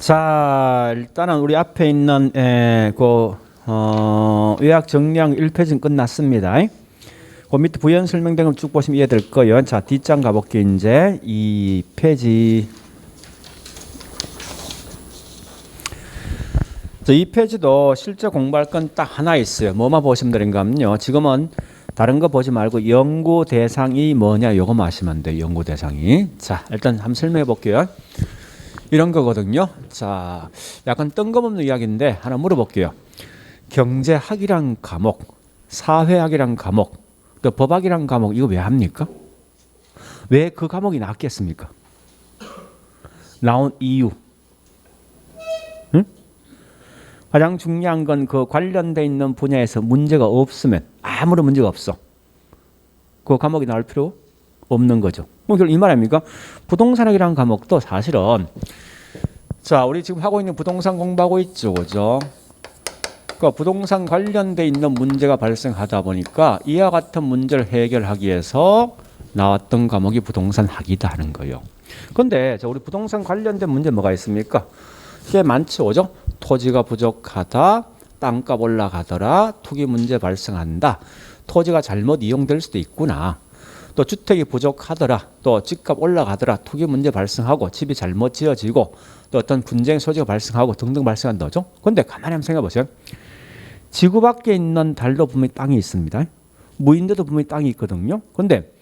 자, 일단은 우리 앞에 있는 요약 정리한 1페이지는 끝났습니다. 그 밑에 부연 설명된 거 쭉 보시면 이해될 거예요. 자, 뒷장 가볼게요. 이제 2페이지. 자, 2페이지도 실제 공부할 건 딱 하나 있어요. 뭐만 보시면 되는가 하면요. 지금은 다른 거 보지 말고 연구 대상이 뭐냐 요거만 하시면 돼요. 연구 대상이. 자, 일단 한번 설명해 볼게요. 이런 거거든요. 자, 약간 뜬금없는 이야기인데 하나 물어볼게요. 경제학이란 과목, 사회학이란 과목, 또 법학이란 과목 이거 왜 합니까? 왜 그 과목이 나왔겠습니까? 나온 이유. 응? 가장 중요한 건 그 관련돼 있는 분야에서 문제가 없으면 아무런 문제가 없어. 그 과목이 나올 필요 없는 거죠. 뭐 이 말 아닙니까? 부동산학이라는 과목도 사실은 자, 우리 지금 하고 있는 부동산 공부하고 있죠, 그죠? 그러니까 부동산 관련돼 있는 문제가 발생하다 보니까 이와 같은 문제를 해결하기 위해서 나왔던 과목이 부동산학이다 하는 거예요. 그런데 우리 부동산 관련된 문제 뭐가 있습니까? 꽤 많죠, 그죠? 토지가 부족하다, 땅값 올라가더라, 투기 문제 발생한다, 토지가 잘못 이용될 수도 있구나. 또 주택이 부족하더라, 또 집값 올라가더라, 투기 문제 발생하고 집이 잘못 지어지고 또 어떤 분쟁 소지가 발생하고 등등 발생한다, 그죠? 근데 가만히 한번 생각해 보세요. 지구 밖에 있는 달도 분명히 땅이 있습니다. 무인도도 분명히 땅이 있거든요. 근데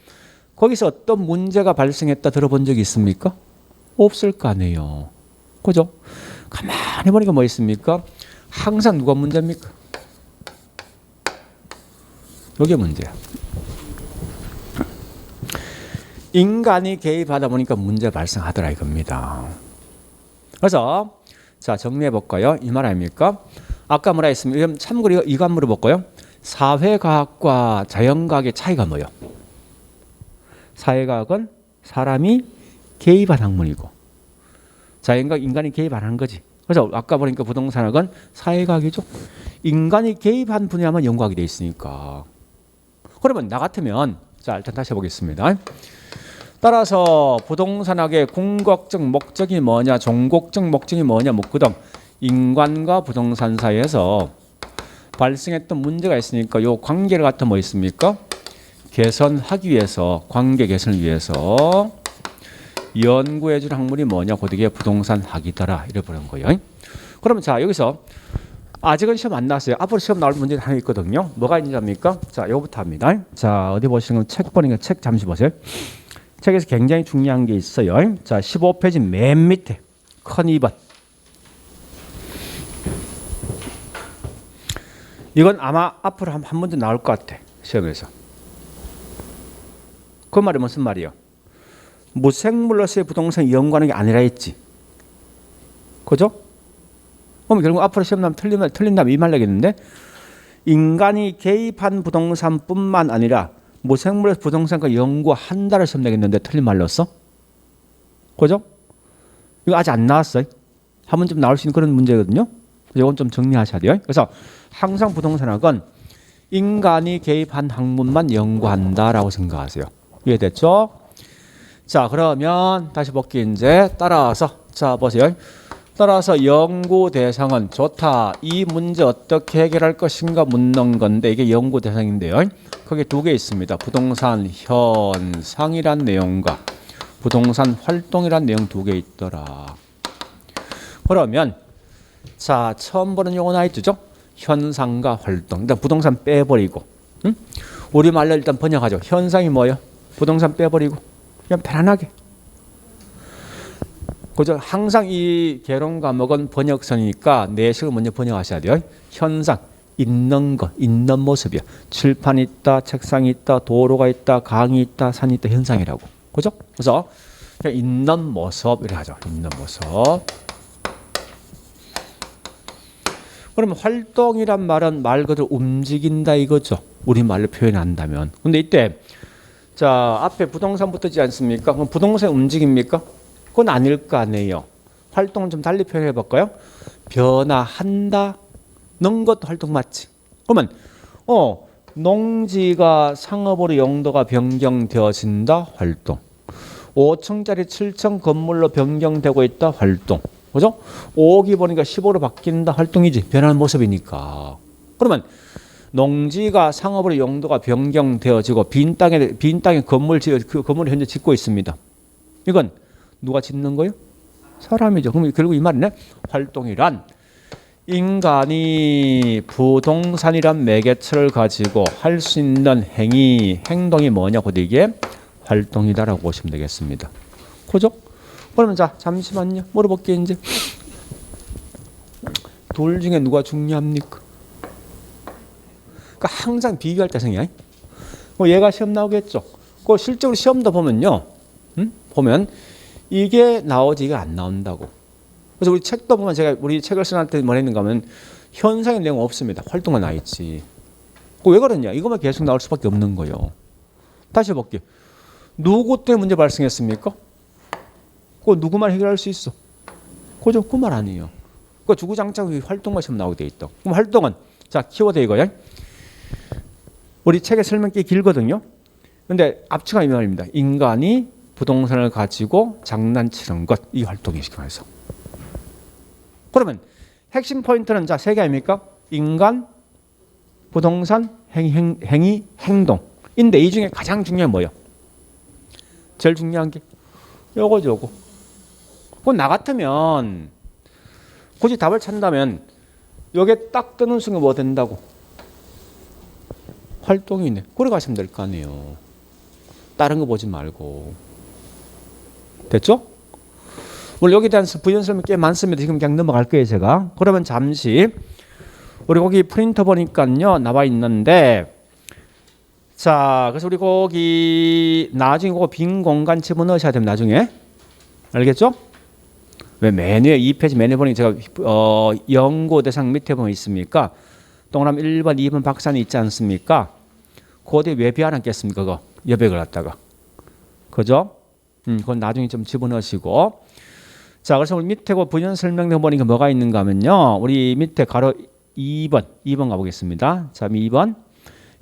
거기서 어떤 문제가 발생했다 들어본 적이 있습니까? 없을 거 아니에요. 그죠? 가만히 보니까 뭐 있습니까? 항상 누가 문제입니까? 이게 문제야. 인간이 개입하다 보니까 문제 발생하더라 이겁니다. 그래서 자, 정리해 볼까요? 이 말 아닙니까? 아까 뭐라 했습니까? 참고로 이거 한번 물어볼까요? 사회과학과 자연과학의 차이가 뭐예요? 사회과학은 사람이 개입한 학문이고 자연과학 인간이 개입 안 한 거지. 그래서 아까 보니까 부동산학은 사회과학이죠. 인간이 개입한 분야만 연구하게 돼 있으니까. 그러면 나 같으면 자, 일단 다시 해보겠습니다. 따라서 부동산학의 궁극적 목적이 뭐냐, 종국적 목적이 뭐냐 묻거든. 인간과 부동산 사이에서 발생했던 문제가 있으니까 요 관계를 갖다 뭐 있습니까? 개선하기 위해서, 관계 개선을 위해서 연구해 줄 학문이 뭐냐, 고되게 부동산학이더라 이래 보는 거예요. 그러면 자, 여기서 아직은 시험 안 나왔어요. 앞으로 시험 나올 문제가 하나 있거든요. 뭐가 있는지 압니까? 자, 이거부터 합니다. 자, 어디 보시는 건 책 보니까 책 잠시 보세요. 책에서 굉장히 중요한 게 있어요. 자, 15페이지 맨 밑에 큰 2번. 이건 아마 앞으로 한 문제 나올 것 같아. 시험에서. 그 말이 무슨 말이에요? 무생물로서의 부동산 연구하는 게 아니라 했지. 그죠? 그럼 결국 앞으로 시험 나면 틀린다면 이 말 나겠는데, 인간이 개입한 부동산뿐만 아니라 무생물에서 부동산과 연구한다를 시험 내겠는데 틀린 말로써? 그죠? 이거 아직 안 나왔어요. 한 번쯤 나올 수 있는 그런 문제거든요. 이건 좀 정리하셔야 돼요. 그래서 항상 부동산학은 인간이 개입한 학문만 연구한다라고 생각하세요. 이해됐죠? 자, 그러면 다시 볼게요. 이제 따라서 자, 보세요. 따라서 연구 대상은 좋다. 이 문제 어떻게 해결할 것인가 묻는 건데 이게 연구 대상인데요. 거기 두 개 있습니다. 부동산 현상이란 내용과 부동산 활동이란 내용 두 개 있더라. 그러면 자, 처음 보는 용어 나와 있죠? 현상과 활동. 일단 부동산 빼버리고, 응? 우리말로 일단 번역하죠. 현상이 뭐예요? 부동산 빼버리고 그냥 편안하게. 그죠? 항상 이 개론 과목은 번역선이니까 내식을 먼저 번역하셔야 돼요. 현상, 있는 것, 있는 모습이야. 칠판이 있다, 책상이 있다, 도로가 있다, 강이 있다, 산이 있다, 현상이라고. 그죠? 그래서 그냥 있는 모습 이렇게 하죠. 있는 모습. 그러면 활동이란 말은 말 그대로 움직인다 이거죠. 우리말로 표현한다면. 근데 이때 자, 앞에 부동산 붙었지 않습니까? 그럼 부동산 움직입니까? 그건 아닐 거 아니에요. 활동을 좀 달리 표현해 볼까요? 변화한다. 는 것도 활동 맞지? 그러면 농지가 상업으로 용도가 변경되어진다. 활동. 5층짜리 7층 건물로 변경되고 있다. 활동. 그죠? 5기 보니까 15로 바뀐다. 활동이지. 변하는 모습이니까. 그러면 농지가 상업으로 용도가 변경되어지고 빈 땅에 그 건물을 현재 짓고 있습니다. 이건 누가 짓는 거예요? 사람이죠. 그럼 결국 이 말이네. 활동이란 인간이 부동산이란 매개체를 가지고 할 수 있는 행동이 뭐냐고 이게 활동이다라고 보시면 되겠습니다. 그죠? 그러면 자 잠시만요. 물어볼게요. 이제 둘 중에 누가 중요합니까? 그러니까 항상 비교할 때 생각해. 얘가 시험 나오겠죠. 그 실제로 시험도 보면요. 보면 이게 나오지 이게 안 나온다고. 그래서 우리 책도 보면 제가 우리 책을 써낼 때 뭐 했는가 하면 현상의 내용 없습니다. 활동만 나 있지. 왜 그러냐? 이것만 계속 나올 수밖에 없는 거예요. 다시 볼게요. 누구 때문에 문제 발생했습니까? 그 누구만 해결할 수 있어? 그죠? 그 말 아니에요. 그 주구장창 활동만 시험 나오게 돼 있다. 그럼 활동은 자 키워드 이거야. 우리 책의 설명 꽤 길거든요. 근데 압축한 이 말입니다. 인간이 부동산을 가지고 장난치는 것, 이 활동이 시켜서. 그러면 핵심 포인트는 자 세 개 아닙니까? 인간, 부동산, 행위, 행동인데 이 중에 가장 중요한 뭐예요? 제일 중요한 게 요거죠, 요거. 그건 나 같으면 굳이 답을 찾는다면 여기에 딱 뜨는 순간 뭐 된다고? 활동이네. 그래 가시면 될 거 아니에요. 다른 거 보지 말고. 됐죠? 물론 여기에 대한 부연 설명 꽤 많습니다. 지금 그냥 넘어갈 거예요, 제가. 그러면 잠시 우리 거기 프린터 보니까요 나와 있는데 자 그래서 우리 거기 나중에 그거 빈 공간 집어넣으셔야 됩니다. 나중에 알겠죠? 왜 메뉴에 2페이지 메뉴 보니 제가 연구 대상 밑에 보면 있습니까? 동그라미 1번, 2번 박산이 있지 않습니까? 그거에 왜 비안했겠습니까? 그거 여백을 갖다가 그죠? 그건 나중에 좀 집어넣으시고 자 그래서 우리 밑에 그 부연 설명내 보니까 뭐가 있는가 하면요 우리 밑에 가로 2번 가보겠습니다. 자 2번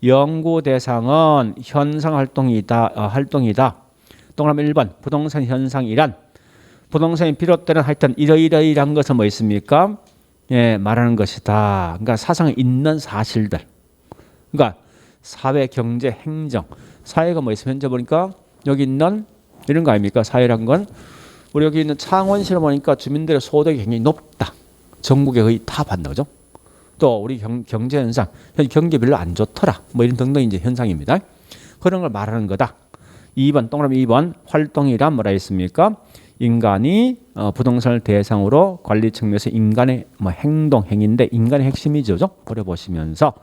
연구 대상은 현상 활동이다. 동그라미 1번 부동산 현상이란 부동산이 비롯되는 하여튼 이러이러이러한 것은 뭐 있습니까? 예, 말하는 것이다. 그러니까 사상에 있는 사실들. 그러니까 사회, 경제, 행정. 사회가 뭐 있으면 현재 보니까 여기 있는 이런 거 아닙니까? 사회란 건 우리 여기 있는 창원시를 보니까 주민들의 소득이 굉장히 높다. 전국에 거의 다 받는 거죠. 또 우리 경제 현상, 경기 별로 안 좋더라. 뭐 이런 등등 이제 현상입니다. 그런 걸 말하는 거다. 2번 동그라미 2번 활동이란 뭐라 했습니까? 인간이 부동산을 대상으로 관리 측면에서 인간의 뭐 행동, 행위인데 인간의 핵심이죠. 그래 보시면서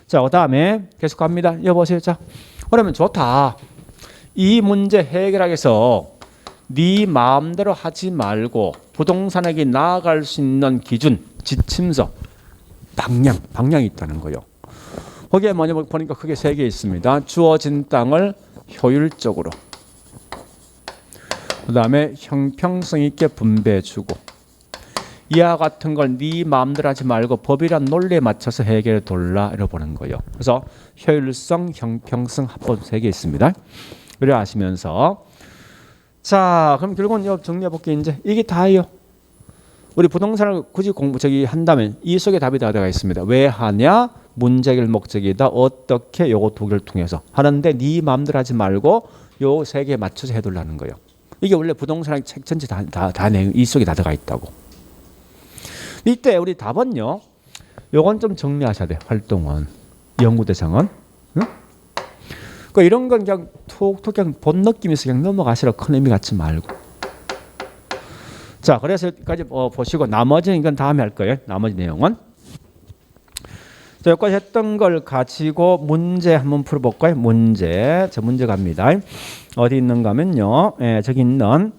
자, 그다음에 계속 갑니다. 여보세요. 자, 그러면 좋다. 이 문제 해결하기 위해서 네 마음대로 하지 말고 부동산에게 나아갈 수 있는 기준, 지침서, 방향이 있다는 거예요. 거기에 뭐냐 보니까 크게 3개 있습니다. 주어진 땅을 효율적으로 그 다음에 형평성 있게 분배해주고 이와 같은 걸 네 마음대로 하지 말고 법이란 논리에 맞춰서 해결해 돌라 이렇게 보는 거예요. 그래서 효율성, 형평성 합법 3개 있습니다. 그래 하시면서 자 그럼 결국은 정리해 볼게요. 이제 이게 다예요. 우리 부동산을 굳이 한다면 이 속에 답이 다 들어가 있습니다. 왜 하냐? 문제 해결 목적이다. 어떻게 요거 2개를 통해서 하는데 네 마음대로 하지 말고 요 3개에 맞춰서 해둘라는 거예요. 이게 원래 부동산 책 전체 다 내용 이 속에 다 들어가 있다고. 이때 우리 답은요. 요건 좀 정리하셔야 돼. 활동은 연구 대상은. 응? 그러니까 이런 건 그냥 툭툭 그냥 본 느낌에서 그냥 넘어가시라. 큰 의미 갖지 말고. 자, 그래서 여기까지 보시고 나머지는 이건 다음에 할 거예요. 나머지 내용은. 자, 여기까지 했던 걸 가지고 문제 한번 풀어볼까요? 문제. 저 문제 갑니다. 어디 있는가 하면요. 예, 저기 있는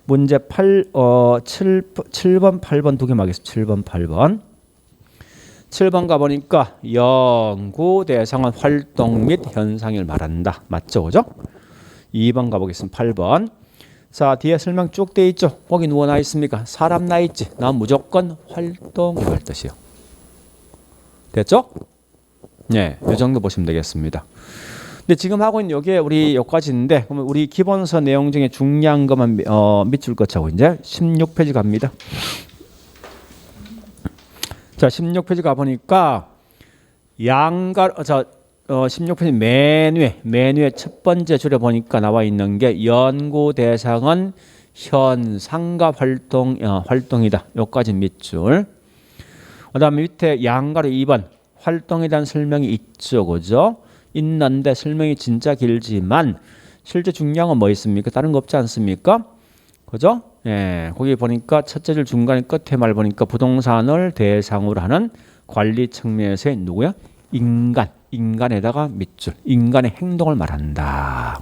문제 7번, 8번 두 개만 하겠습니다. 7번, 8번. 7번 가보니까 연구 대상은 활동 및 현상을 말한다. 맞죠? 그죠? 2번 가보겠습니다. 8번. 자, 뒤에 설명 쭉 돼 있죠? 거기 누워 나 있습니까? 사람 나 있지? 난 무조건 활동을 할 뜻이요. 됐죠? 네, 이 정도 보시면 되겠습니다. 근데 지금 하고 있는 요게 우리 여기까지인데 그러면 우리 기본서 내용 중에 중요한 것만 밑줄 거치고 이제 16페이지 갑니다. 자, 16페이지 가 보니까 양가 16페이지 맨 위에 첫 번째 줄에 보니까 나와 있는 게 연구 대상은 현 상갑 활동이다. 여기까지 밑줄. 그다음에 밑에 양가로 2번 활동에 대한 설명이 있죠, 그죠? 있는데 설명이 진짜 길지만 실제 중요한 건 뭐 있습니까? 다른 거 없지 않습니까? 그죠? 예, 거기 보니까 첫째 줄 중간에 끝에 말 보니까 부동산을 대상으로 하는 관리 측면에서의 누구야? 인간에다가 밑줄, 인간의 행동을 말한다.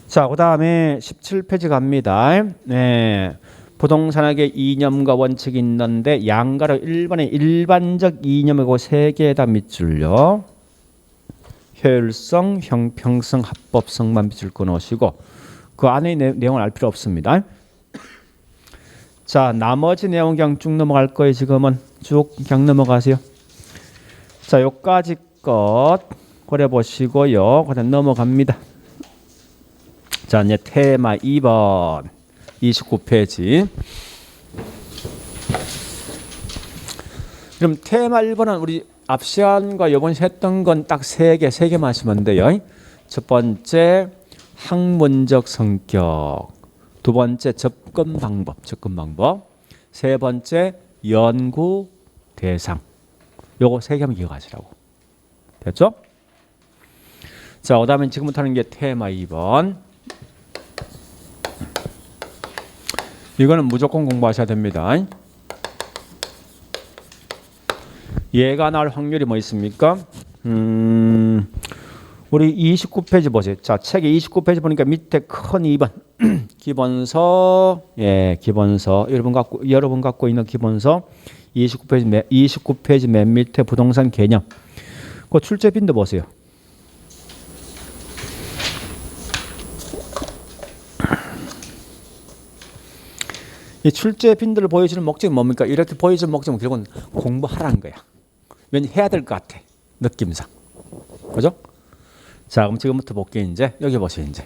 자, 그 다음에 17페이지 갑니다. 네, 부동산학의 이념과 원칙이 있는데 양가로 1번의 일반적 이념이고 3개에다 밑줄요. 효율성, 형평성, 합법성만 밑줄 끊으시고 그 안에 내용을 알 필요 없습니다. 자, 나머지 내용 그냥 쭉 넘어갈 거예요. 지금은 쭉 그냥 넘어가세요. 자, 요까지 것 그래 보시고요. 그다음 넘어갑니다. 자, 이제 테마 2번 29페이지. 그럼 테마 1번은 우리 앞 시간과 이번 시간 했던 건 딱 3개만 하시면 돼요. 첫 번째 학문적 성격, 두 번째 접근 방법, 세 번째 연구 대상. 요거 3개만 기억하시라고. 됐죠? 자, 그다음에 지금부터 하는 게 테마 2번. 이거는 무조건 공부하셔야 됩니다. 얘가 나올 확률이 뭐 있습니까? 우리 29페이지 보세요. 자, 책에 29페이지 보니까 밑에 큰 2번 기본서, 예, 기본서 여러분 갖고 있는 기본서 29페이지 맨 밑에 부동산 개념. 그 출제 빈도 보세요. 이 출제 빈도를 보여주는 목적이 뭡니까? 이렇게 보여주는 목적은 결국은 공부하라는 거야. 왠지 해야 될 것 같아. 느낌상. 그죠? 자, 그럼 지금부터 볼게요. 이제 여기 보세요. 이제.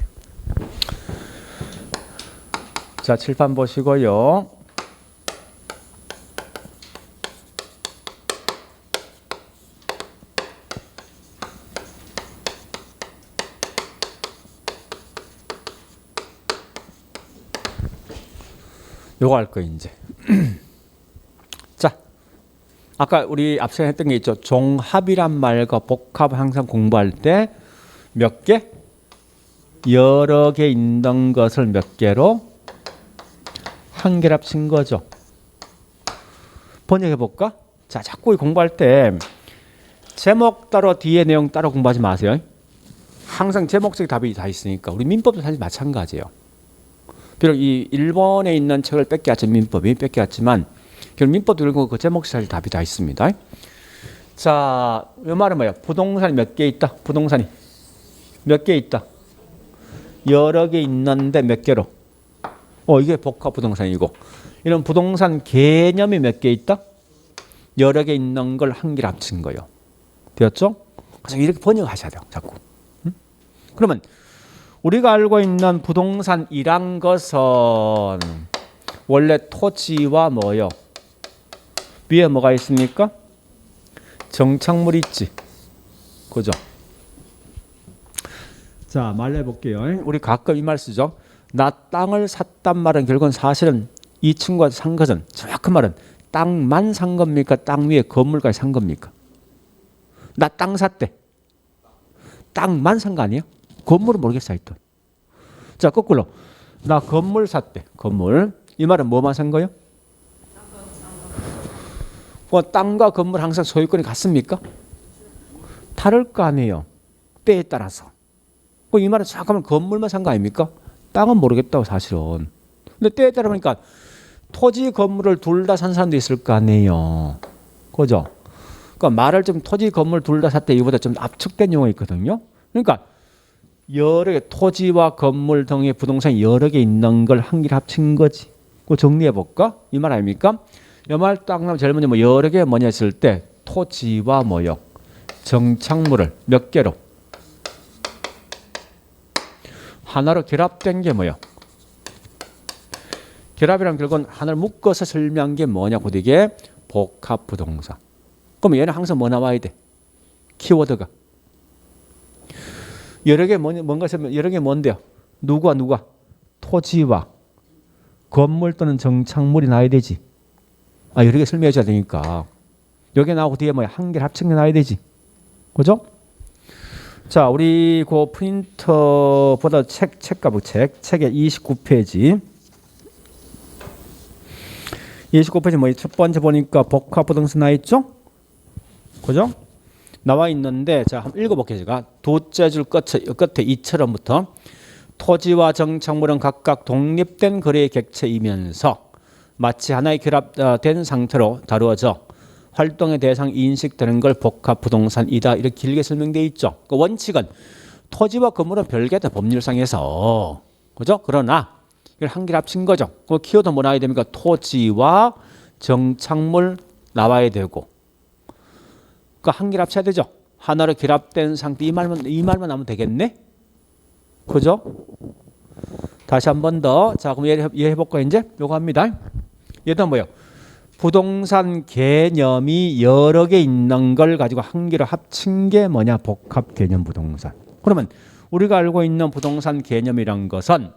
자, 칠판 보시고요. 요거 할 거예요. 이제. 자, 아까 우리 앞서 했던 게 있죠. 종합이란 말과 복합 항상 공부할 때 몇 개? 여러 개 있는 것을 몇 개로? 한 개로 합친 거죠. 번역해 볼까? 자, 자꾸 공부할 때 제목 따로 뒤에 내용 따로 공부하지 마세요. 항상 제목 속에 답이 다 있으니까. 우리 민법도 사실 마찬가지예요. 비록 이 일본에 있는 책을 뺏겨왔지만 민법이 뺏겨왔지만 결국 민법도 결국 그 제목 사실 답이 다 있습니다. 자, 이 말은 뭐예요? 부동산이 몇 개 있다? 부동산이 몇 개 있다? 여러 개 있는데 몇 개로? 이게 복합 부동산이고 이런 부동산 개념이 몇 개 있다? 여러 개 있는 걸 한 개로 합친 거예요. 되었죠? 그래서 이렇게 번역하셔야 돼요. 자꾸. 그러면 우리가 알고 있는 부동산이란 것은 원래 토지와 뭐요? 위에 뭐가 있습니까? 정착물 있지. 그죠? 자, 말해 볼게요. 우리 가끔 이 말 쓰죠. 나 땅을 샀단 말은 결국은 사실은 이 친구가 산 것은 정확한 말은 땅만 산 겁니까? 땅 위에 건물까지 산 겁니까? 나 땅 샀대. 땅만 산 거 아니에요? 건물은 모르겠어 하여튼. 자, 거꾸로 나 건물 샀대. 건물. 이 말은 뭐만 산 거예요? 땅과 건물 항상 소유권이 같습니까? 다를 거 아니에요. 때에 따라서. 이 말은 잠깐만 건물만 산 거 아닙니까? 땅은 모르겠다고 사실은. 근데 때에 따라 보니까 토지 건물을 둘 다 산 사람도 있을 거 아니에요. 그죠? 그러니까 말을 좀 토지 건물 둘 다 샀대 이보다 좀 압축된 용어가 있거든요. 그러니까 여러 개 토지와 건물 등의 부동산이 여러 개 있는 걸 한 개로 합친 거지. 그거 정리해 볼까? 이 말 아닙니까? 이 말 딱 나면 제일 먼저 뭐 여러 개 뭐냐 했을 때 토지와 뭐요? 정착물을 몇 개로? 하나로 결합된 게 뭐예요? 결합이란 결국은 하나를 묶어서 설명한 게 뭐냐고 이게 복합부동사. 그럼 얘는 항상 뭐 나와야 돼? 키워드가. 여러 개 뭔가 설명, 여러 개 뭔데요? 누가? 토지와 건물 또는 정착물이 나와야 되지. 여러 개 설명해 줘야 되니까. 여기 나오고 뒤에 뭐야? 한 개를 합친 게 나와야 되지. 그죠? 자, 우리 그 프린터보다 책의 29페이지. 29페이지 뭐 첫 번째 보니까 복합부동사 나와 있죠? 그죠? 나와 있는데 자, 한번 읽어볼게요. 제가 두째 줄 끝에 이처럼부터 토지와 정착물은 각각 독립된 거래의 객체이면서 마치 하나의 결합된 상태로 다루어져 활동의 대상 인식되는 걸 복합부동산이다. 이렇게 길게 설명되어 있죠. 그 원칙은 토지와 건물은 별개다. 법률상에서. 그죠? 그러나 이걸 한 개를 합친 거죠. 그 키워드 뭐 나와야 됩니까? 토지와 정착물 나와야 되고. 그 한 개를 합쳐야 되죠. 하나로 결합된 상태. 이 말만 하면 되겠네. 그죠? 다시 한 번 더. 자, 그럼 이해해볼까 이제? 요거 합니다. 얘도 뭐예요? 부동산 개념이 여러 개 있는 걸 가지고 한 개로 합친 게 뭐냐? 복합 개념 부동산. 그러면 우리가 알고 있는 부동산 개념이란 것은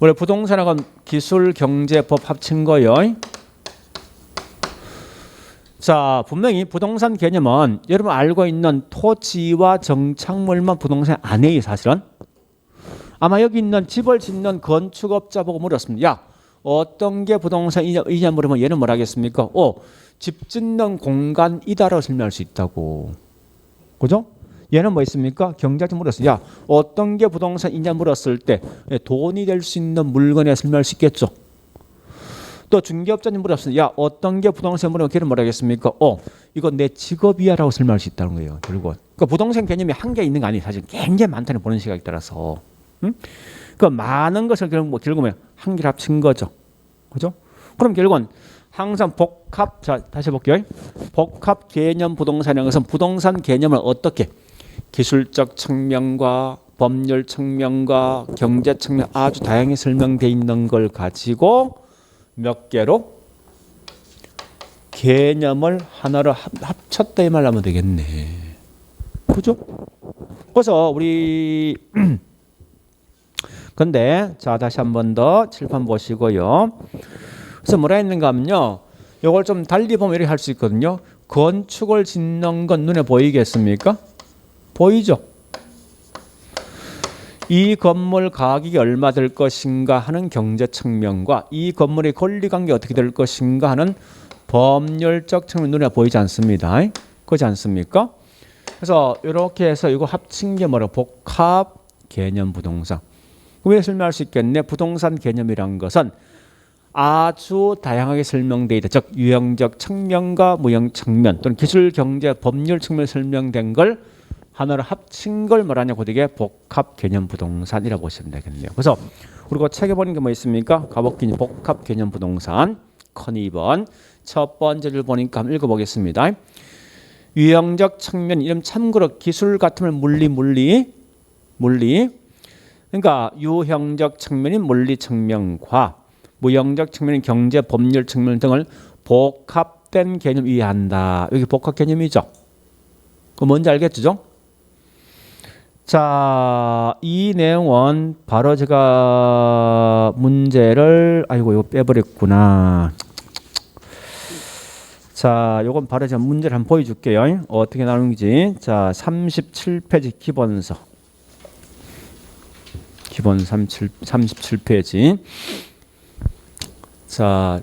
원래 부동산하고 기술, 경제, 법 합친 거요. 자, 분명히 부동산 개념은 여러분 알고 있는 토지와 정착물만 부동산 아니에요, 사실은. 아마 여기 있는 집을 짓는 건축업자 보고 물었습니다. 야, 어떤 게 부동산이냐 물으면 얘는 뭐라 하겠습니까? 집 짓는 공간이다라고 설명할 수 있다고. 그죠? 얘는 뭐 있습니까? 경제학자 물었어요. 야, 어떤 게 부동산이냐 물었을 때 돈이 될 수 있는 물건에 설명할 수 있겠죠. 또 중개업자님 물었어요. 야, 어떤 게 부동산 물으면 걔는 뭐라 하겠습니까? 이거 내 직업이야라고 설명할 수 있다는 거예요. 결국은. 그러니까 부동산 개념이 한 개 있는 거 아니에요. 사실 굉장히 많다는 보는 시각에 따라서. 응? 그 많은 것을 결국은 한 개를 합친 거죠. 그죠? 그럼 결국은 항상 복합, 자, 다시 볼게요. 복합 개념 부동산이라는 것은 부동산 개념을 어떻게 기술적 측면과 법률 측면과 경제 측면 아주 다양하게 설명되어 있는 걸 가지고 몇 개로 개념을 하나로 합쳤다 이 말 하면 되겠네. 그죠? 그래서 우리 근데 자, 다시 한 번 더 칠판 보시고요. 그래서 뭐라 했는가 하면요. 이걸 좀 달리 보면 이렇게 할 수 있거든요. 건축을 짓는 건 눈에 보이겠습니까? 보이죠? 이 건물 가격이 얼마 될 것인가 하는 경제 측면과 이 건물의 권리관계 어떻게 될 것인가 하는 법률적 측면 눈에 보이지 않습니다. 그렇지 않습니까? 그래서 이렇게 해서 이거 합친 게 뭐라 복합 개념 부동산. 왜 설명할 수 있겠네? 부동산 개념이란 것은 아주 다양하게 설명되어 있다. 즉 유형적 측면과 무형 측면 또는 기술, 경제, 법률 측면 설명된 걸 하나로 합친 걸 말하냐고 되게 복합 개념 부동산이라고 보시면 되겠네요. 그래서 우리가 책에 보는 게 뭐 있습니까? 가복기 복합 개념 부동산 컨 2번 첫 번째를 보니까 한번 읽어보겠습니다. 유형적 측면 이름 참고로 기술 같으면 물리 그러니까 유형적 측면인 물리 측면과 무형적 측면인 경제, 법률 측면 등을 복합된 개념 이해한다. 여기 복합 개념이죠. 그 뭔지 알겠죠? 자, 이 내용은 바로 제가 문제를 이거 빼버렸구나. 자, 요건 바로 제가 문제를 한번 보여줄게요. 어떻게 나오는지. 자, 37페이지 기본서. 기본 37페이지. 자,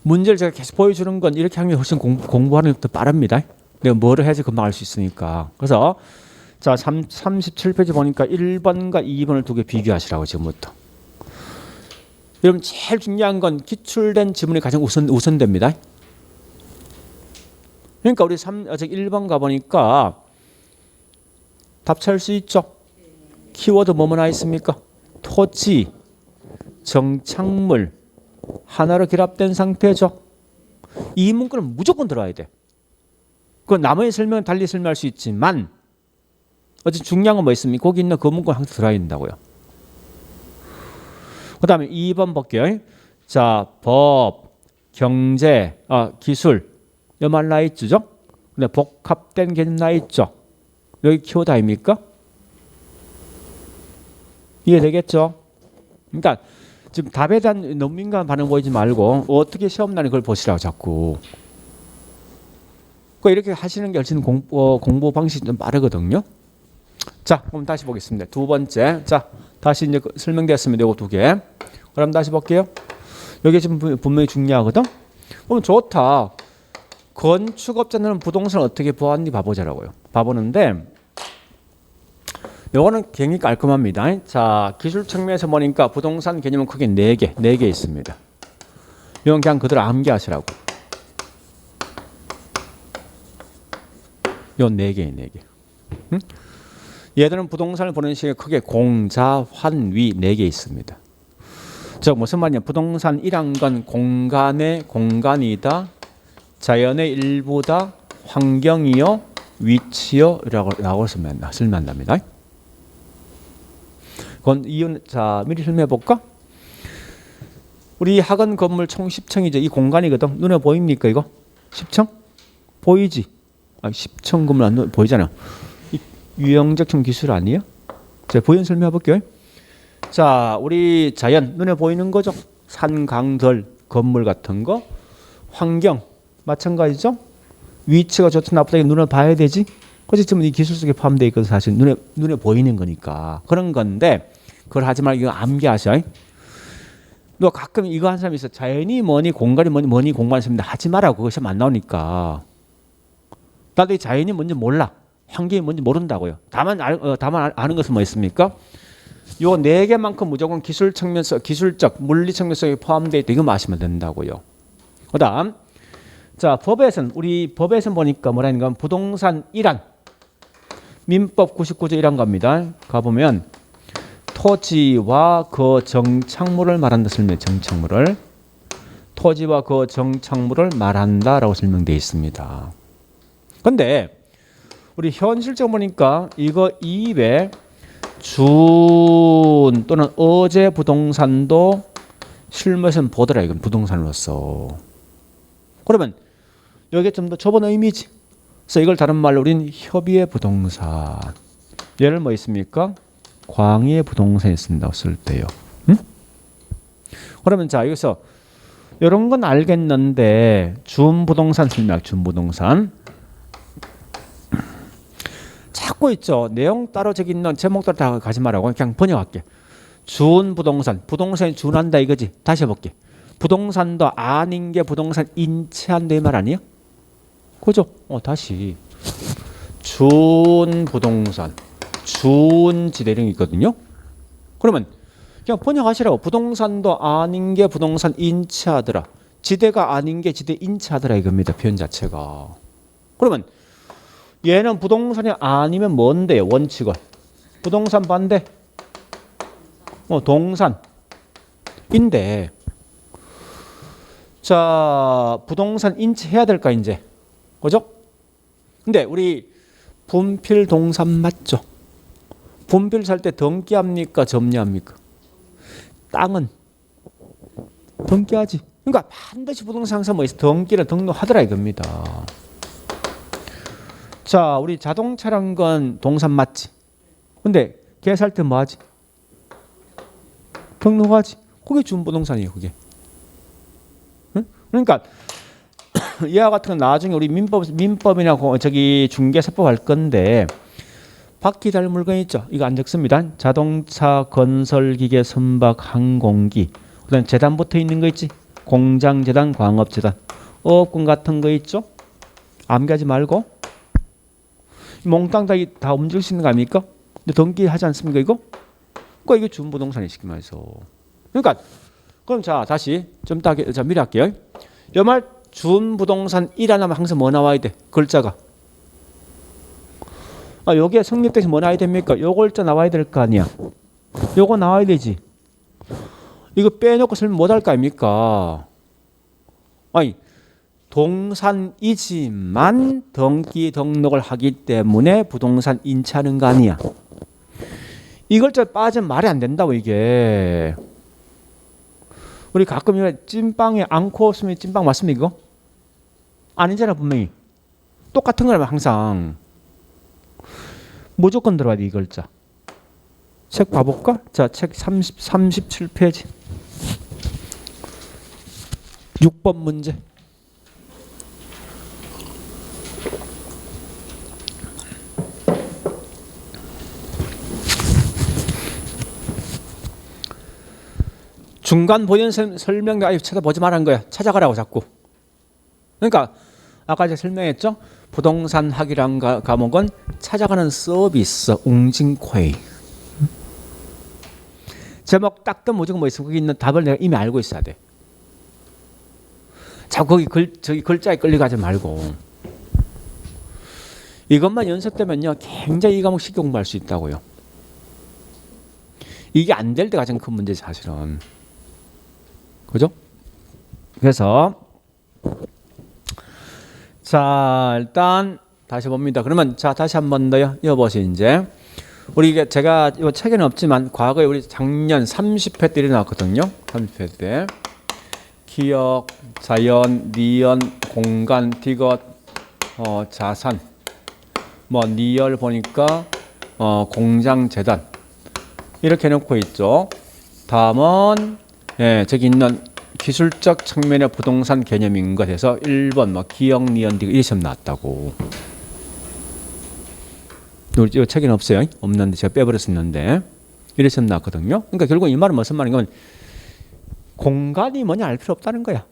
문제를 제가 계속 보여주는 건 이렇게 하면 훨씬 공부하는 것도 빠릅니다. 내가 뭐를 해야지 금방 알 수 있으니까. 그래서 자, 37페이지 보니까 1번과 2번을 두 개 비교하시라고 지금부터. 여러분 제일 중요한 건 기출된 지문이 가장 우선됩니다. 그러니까 우리 1번 가보니까 답 찾을 수 있죠? 키워드 뭐뭐 나와 있습니까? 토지, 정착물, 하나로 결합된 상태죠. 이 문구는 무조건 들어와야 돼. 그 나머지 설명은 달리 설명할 수 있지만 어쨌든 중요한 건 뭐 있습니까? 거기 있는 그 문구는 항상 들어야 된다고요. 그 다음에 2번 볼게요. 자, 법, 경제, 기술 요 말 나와 있죠? 근데 복합된 개념 나와 있죠? 여기 키워드 아닙니까? 이해되겠죠? 그러니까 지금 답에 대한 너무 민감한 반응 보이지 말고 어떻게 시험난이 그걸 보시라고 자꾸. 이렇게 하시는 게 훨씬 공부 방식이 좀 빠르거든요. 자, 그럼 다시 보겠습니다. 두 번째. 자, 다시 이제 설명되었습니다. 이거 두 개. 그럼 다시 볼게요. 여기 지금 분명히 중요하거든. 그럼 좋다. 건축업자는 부동산을 어떻게 보았니 봐보자라고요. 봐보는데 요거는 굉장히 깔끔합니다. 자, 기술 측면에서 보니까 부동산 개념은 크게 4개 있습니다. 이건 그냥 그대로 암기하시라고. 요 4개. 응? 얘들은 부동산을 보는 시기에 크게 공자, 환위 4개 있습니다. 즉 무슨 말이냐? 부동산 1한 건 공간이다. 자연의 일부다. 환경이요. 위치요. 라고 쓰면 한답니다. 그건 이유는 자 미리 설명해 볼까? 우리 학원 건물 총 10층이죠. 이 공간이거든. 눈에 보입니까 이거? 10층? 보이지? 10층 건물 안 보이잖아요. 유형적형 기술 아니에요? 자, 보연 설명해 볼게요. 자, 우리 자연 눈에 보이는 거죠. 산, 강, 들, 건물 같은 거. 환경 마찬가지죠. 위치가 좋든 나쁘다 눈을 봐야 되지. 어쨌든 이 기술 속에 포함되어 있거든. 사실 눈에 보이는 거니까 그런 건데 그걸 하지 말고 이거 암기하셔. 너 가끔 이거 한 사람이 있어. 자연이 뭐니 공간이 뭐니 공부하는 사람인데 하지 마라고. 그것이 안 나오니까. 나도 이 자연이 뭔지 몰라. 환경이 뭔지 모른다고요. 다만 아는 것은 뭐 있습니까? 요 4개만큼 무조건 기술 측면에서 기술적 물리 측면성이 포함되어 있다. 이거 아시면 된다고요. 그다음 자, 우리 법에서는 보니까 뭐라는가 부동산 1안 민법 99조 1안 갑니다. 가보면 토지와 그 정착물을 말한다 설명. 정착물을 토지와 그 정착물을 말한다라고 설명되어 있습니다. 근데 우리 현실적으로 보니까 이거 이외 준 또는 어제 부동산도 실무에서는 보더라. 이건 부동산으로서. 그러면 여기에 좀 더 좁은 의미지. 그래서 이걸 다른 말로 우리는 협의의 부동산. 얘를 뭐 있습니까? 광의의 부동산에 쓴다고 쓸 때요. 응? 그러면 자 여기서 이런 건 알겠는데 준부동산 설명. 준부동산. 자꾸 있죠. 내용 따로 저기 있는 제목 따로 다 가지 말라고 그냥 번역할게. 준부동산. 부동산이 준한다 이거지. 다시 해볼게. 부동산도 아닌 게 부동산 인체한다 이 말 아니에요? 그죠? 다시 준부동산 준지대령이 있거든요. 그러면 그냥 번역하시라고. 부동산도 아닌 게 부동산 인체하더라. 지대가 아닌 게 지대 인체하더라 이겁니다. 표현 자체가. 그러면 얘는 부동산이 아니면 뭔데요? 원칙은 부동산 반대 동산인데 자 부동산 인체해야 될까 이제 그죠? 근데 우리 분필 동산 맞죠? 분필 살 때 등기합니까? 점유합니까? 땅은 등기하지. 그러니까 반드시 부동산 항상 뭐 있어? 등기를 등록하더라 이겁니다. 자, 우리 자동차란 건 동산 맞지? 근데 걔 살 때 뭐 하지? 등록하지. 그게 준부동산이에요, 그게. 응? 그러니까 이와 같은 건 나중에 우리 민법이나 저기 중개사법 할 건데 바퀴 달 물건 있죠? 이거 안 적습니다. 자동차, 건설기계, 선박, 항공기. 그다음 재단 붙어 있는 거 있지? 공장재단, 광업재단. 어업권 같은 거 있죠? 암기하지 말고. 몽땅 다 움직일 수 있는 거 아닙니까? 근데 등기하지 않습니까 이거? 그러니까 이게 준부동산이 쉽게 말해서. 그러니까 그럼 자 다시 좀 더 미리 할게요. 이 말 준부동산 1 하면 항상 뭐 나와야 돼? 글자가. 여기에 성립돼서 뭐 나와야 됩니까? 요 글자 나와야 될 거 아니야. 요거 나와야 되지. 이거 빼놓고 설명 못 할 거 아닙니까? 아니 동산이지만 등기 등록을 하기 때문에 부동산 인차하는 거 아니야. 이걸 저 빠지면 말이 안 된다고 이게. 우리 가끔 이래 찐빵에 앙코 없으면 찐빵 맞습니까 이거? 아니잖아 분명히. 똑같은 거라면 항상. 무조건 들어가야 돼 이 글자. 책 봐볼까? 자, 책 37페이지. 6번 문제. 중간 보연 설명 아예 찾아보지 말한 거야. 찾아가라고 자꾸. 그러니까 아까 제가 설명했죠. 부동산 학이란 과목은 찾아가는 서비스, 웅진코이. 제목 딱 뜨면 무조건 뭐 있어. 거기 있는 답을 내가 이미 알고 있어야 돼. 자꾸 거기 저기 글자에 끌려가지 말고. 이것만 연습되면요, 굉장히 이 과목 쉽게 공부할 수 있다고요. 이게 안 될 때 가장 큰 문제지 사실은. 그죠? 그래서 자 일단 다시 봅니다. 그러면 자 다시 한 번 더요. 여보세요 이제 우리 이게 제가 이 책에는 없지만 과거에 우리 작년 30회 때 나왔거든요. 30회 때 기억, 자연, 니은, 공간, 디귿, 자산, 뭐 니을 보니까 공장, 재단 이렇게 해놓고 있죠. 다음은 예, 저기 있는 기술적 측면의 부동산 개념인 것에서 1번 뭐 기억, 니은, 디귿 이렇게 시험 나왔다고. 이 책에는 없어요. 없는데 제가 빼버렸었는데 이렇게 시험 나왔거든요. 그러니까 결국 이 말은 무슨 말인가 하면 공간이 뭐냐 알 필요 없다는 거야.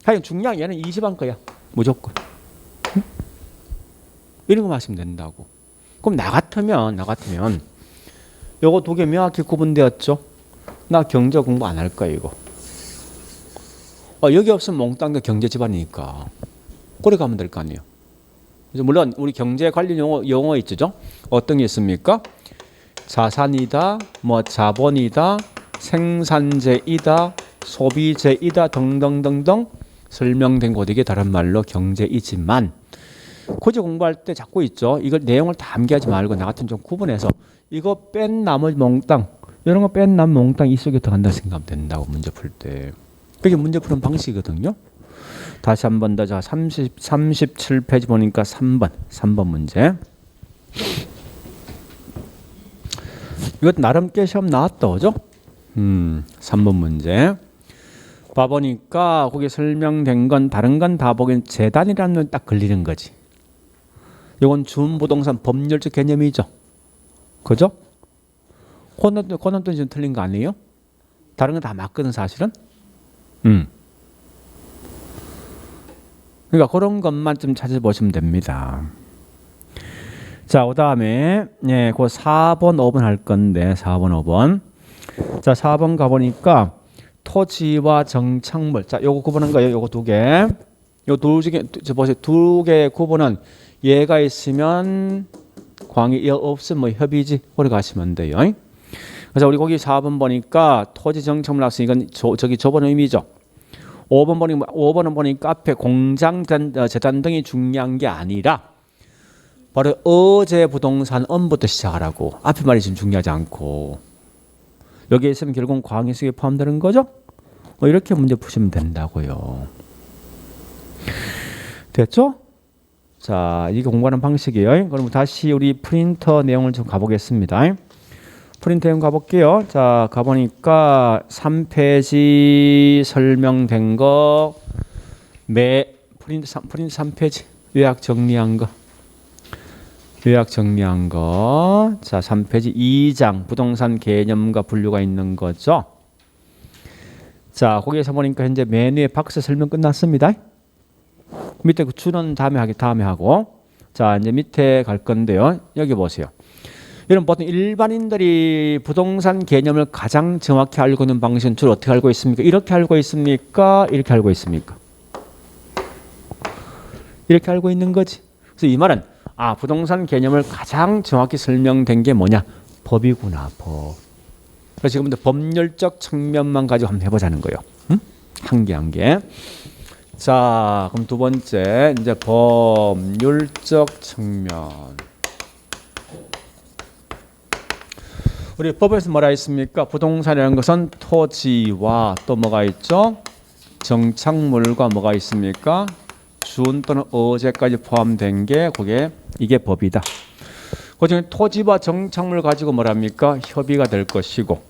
하여간 중요한 얘는 20한 거야. 무조건. 응? 이런 거 마시면 된다고. 그럼 나 같으면 요거 두 개 명확히 구분되었죠? 나 경제 공부 안 할 거야 이거. 여기 없으면 몽땅 경제 집안이니까 꼬리 가면 될 거 아니에요. 그래서 물론 우리 경제 관련 용어 있죠? 어떤 게 있습니까? 자산이다, 뭐 자본이다, 생산재이다, 소비재이다 등등등등 설명된 거 되게 다른 말로 경제이지만 고지 공부할 때 자꾸 있죠. 이걸 내용을 다 암기하지 말고 나 같은 좀 구분해서 이거 뺀 나머지 몽땅 이런 거 뺀 나머지 몽땅 이 속에 들어간다 생각하면 된다고 문제 풀 때. 그게 문제 푸는 방식이거든요. 다시 한 번 더 자 37페이지 보니까 3번 문제. 이것도 나름 꽤 시험 나왔다 그죠? 3번 문제. 봐보니까 거기 설명된 건 다른 건 다 보기엔 재단이라는 건 딱 걸리는 거지. 이건 준부동산 법률적 개념이죠. 그죠? 그건 또 지금 틀린 거 아니에요? 다른 건 다 맞거든 사실은. 그러니까 그런 것만 좀 찾아보시면 됩니다. 자, 그 다음에 예, 그 4번, 5번 할 건데 4번, 5번. 자, 4번 가보니까 토지와 정착물. 자, 요거 구분한 거예요. 요거 두 개. 요 두 개, 보세요. 두 개 구분은 얘가 있으면 광이 없으면 뭐 협의지. 오래 가시면 돼요. 그래서 우리 거기 4번 보니까 토지 정착물 나왔으니 이건 저기 좁은 의미죠. 5번은 보니까 앞에 공장, 재단 등이 중요한 게 아니라 바로 어제 부동산 엄부터 시작하라고. 앞에 말이 지금 중요하지 않고 여기에 있으면 결국은 광해수에 포함되는 거죠. 이렇게 문제 푸시면 된다고요. 됐죠? 자, 이게 공부하는 방식이에요. 그럼 다시 우리 프린터 내용을 좀 가보겠습니다. 프린터 내용 가볼게요. 자, 가보니까 3페이지 설명된 거, 프린트 3페이지 요약 정리한 거. 자, 3페이지 2장 부동산 개념과 분류가 있는 거죠. 자, 거기에서 보니까 현재 메뉴의 박스 설명 끝났습니다. 밑에 그 주는 다음에 하고. 자, 이제 밑에 갈 건데요. 여기 보세요. 여러분 보통 일반인들이 부동산 개념을 가장 정확히 알고 있는 방식은 주로 어떻게 알고 있습니까? 이렇게 알고 있습니까? 이렇게 알고 있습니까? 이렇게 알고 있는 거지. 그래서 이 말은 부동산 개념을 가장 정확히 설명된 게 뭐냐? 법이구나, 법. 그래서 지금부터 법률적 측면만 가지고 한번 해보자는 거예요. 한 개. 자, 그럼 두 번째 이제 법률적 측면. 우리 법에서 뭐라 했습니까? 부동산이라는 것은 토지와 또 뭐가 있죠? 정착물과 뭐가 있습니까? 준 또는 어제까지 포함된 게 그게 이게 법이다. 그중에 토지와 정착물 가지고 뭐랍니까? 협의가 될 것이고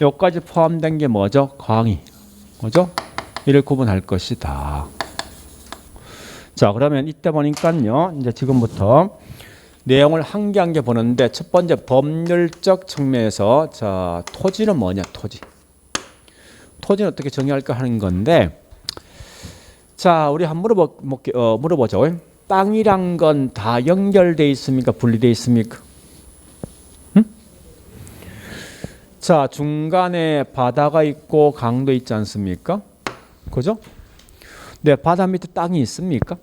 여기까지 포함된 게 뭐죠? 광의. 뭐죠? 이를 구분할 것이다. 자, 그러면 이때 보니까요. 이제 지금부터 내용을 한 개 한 개 보는데 첫 번째 법률적 측면에서 자, 토지는 뭐냐? 토지. 토지는 어떻게 정의할까 하는 건데 자, 우리 한번 물어보죠. 땅이란 건 다 연결돼 있습니까? 분리돼 있습니까? 응? 자, 중간에 바다가 있고 강도 있지 않습니까? 그죠? 네, 바다 밑에 땅이 있습니까?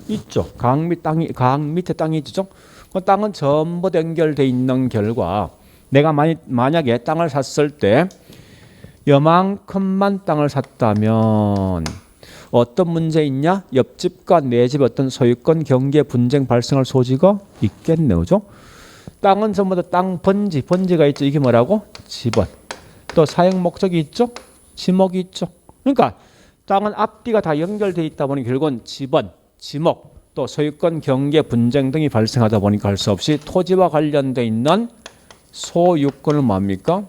있죠. 강 밑에 땅이 있죠. 그 땅은 전부 연결돼 있는 결과 내가 만약에 땅을 샀을 때 요만큼만 땅을 샀다면 어떤 문제 있냐? 옆집과 내 집 어떤 소유권 경계 분쟁 발생할 소지가 있겠네요. 그죠? 땅은 전부 다 땅 번지가 있죠. 이게 뭐라고? 지번. 또 사용 목적이 있죠? 지목이 있죠. 그러니까 땅은 앞뒤가 다 연결되어 있다 보니 결국은 지번, 지목, 또 소유권 경계 분쟁 등이 발생하다 보니까 할 수 없이 토지와 관련되어 있는 소유권을 뭡니까?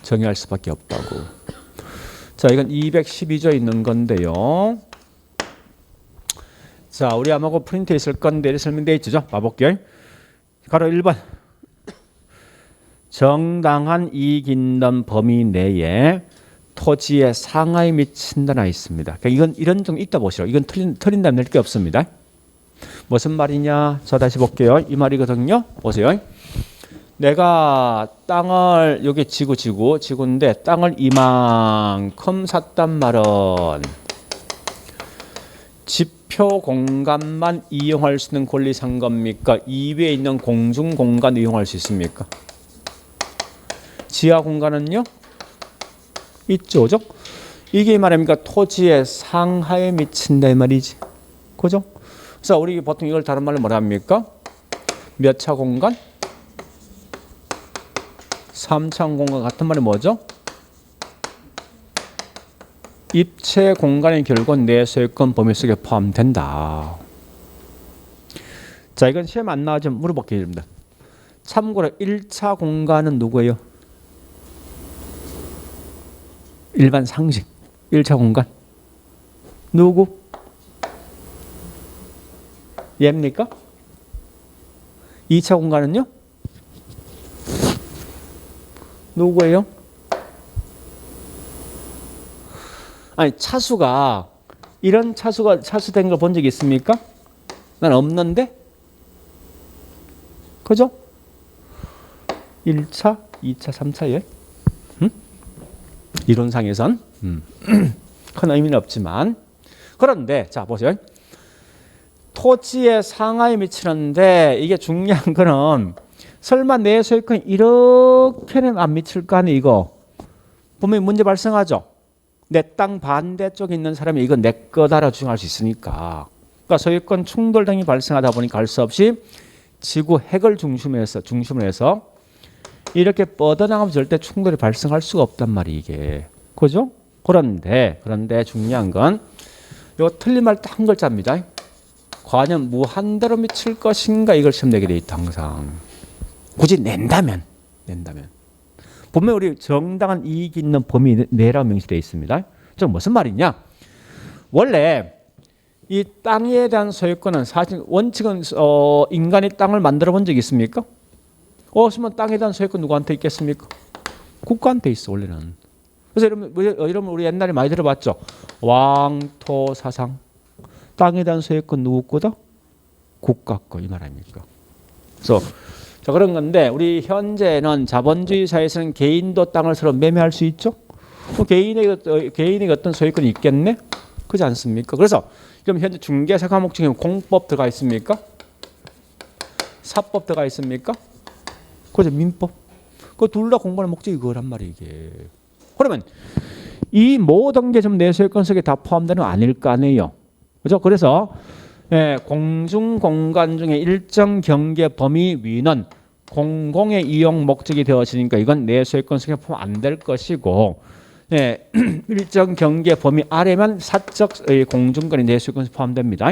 정의할 수밖에 없다고. 자, 이건 212조에 있는 건데요. 자, 우리 아마 그 프린트에 있을 건데 설명되어 있죠? 봐볼게요. 가로 1번. 정당한 이익 있는 범위 내에 토지의 상하에 미친다나 있습니다. 그러니까 이건 이런 좀 있다 보시죠. 이건 틀린다면 낼 게 없습니다. 무슨 말이냐? 저 다시 볼게요. 이 말이거든요. 보세요. 내가 땅을 여기 지구인데 땅을 이만큼 샀단 말은 지표 공간만 이용할 수 있는 권리 산 겁니까? 이외에 있는 공중 공간 이용할 수 있습니까? 지하 공간은요? 있죠, 그죠? 이게 말입니까? 토지의 상하에 미친다 이 말이지, 그죠? 그래서 우리 보통 이걸 다른 말로 뭐라 합니까? 몇 차 공간? 3차 공간 같은 말이 뭐죠? 입체 공간의 결국은 내 소유권 범위 속에 포함된다. 자, 이건 시험 안 나와지면 물어볼게요, 여러분들. 참고로 1차 공간은 누구예요? 일반 상식. 1차 공간. 누구? 얘입니까? 2차 공간은요? 누구예요? 아니, 차수가 이런 차수된 걸 본 적 있습니까? 난 없는데? 그죠? 1차, 2차, 3차에 이론상에선 큰 의미는 없지만 그런데 자 보세요. 토지의 상하에 미치는데 이게 중요한 거는 설마 내 소유권이 이렇게는 안 미칠까 하는 이거 분명히 문제 발생하죠. 내 땅 반대쪽에 있는 사람이 이거 내 거다라고 주장할 수 있으니까. 그러니까 소유권 충돌 등이 발생하다 보니까 할 수 없이 지구 핵을 중심으로 해서 이렇게 뻗어나가면 절대 충돌이 발생할 수가 없단 말이 이게. 그죠? 그런데 중요한 건 이거 틀린 말 딱 한 글자입니다. 과연 무한대로 미칠 것인가 이걸 시험 내게 돼 있다 항상. 굳이 낸다면 분명 우리 정당한 이익이 있는 범위 내라고 명시되어 있습니다. 저 무슨 말이냐? 원래 이 땅에 대한 소유권은 사실 원칙은 인간이 땅을 만들어 본 적이 있습니까? 없으면 땅에 대한 소유권 누구한테 있겠습니까? 국가한테 있어 원래는. 그래서 여러분 우리 옛날에 많이 들어봤죠. 왕토 사상. 땅에 대한 소유권 누구 거다? 국가 거 이 말 아닙니까? 그래서 자 그런 건데 우리 현재는 자본주의 사회에서는 개인도 땅을 서로 매매할 수 있죠. 개인에게 어떤 소유권이 있겠네? 그렇지 않습니까? 그래서 그럼 현재 중개사 과목 중에 공법 들어가 있습니까? 사법 들어가 있습니까? 그죠 민법. 그 둘 다 공부하는 목적이 그거란 말이에요 이게. 그러면 이 모든 게 좀 내소유권 속에 다 포함되는 거 아닐 거 아니에요. 그죠? 그래서 공중공간 중에 일정 경계 범위 위는 공공의 이용 목적이 되어지니까 이건 내소유권 속에 포함 안 될 것이고, 일정 경계 범위 아래면 사적 공중권이 내소유권에 포함됩니다.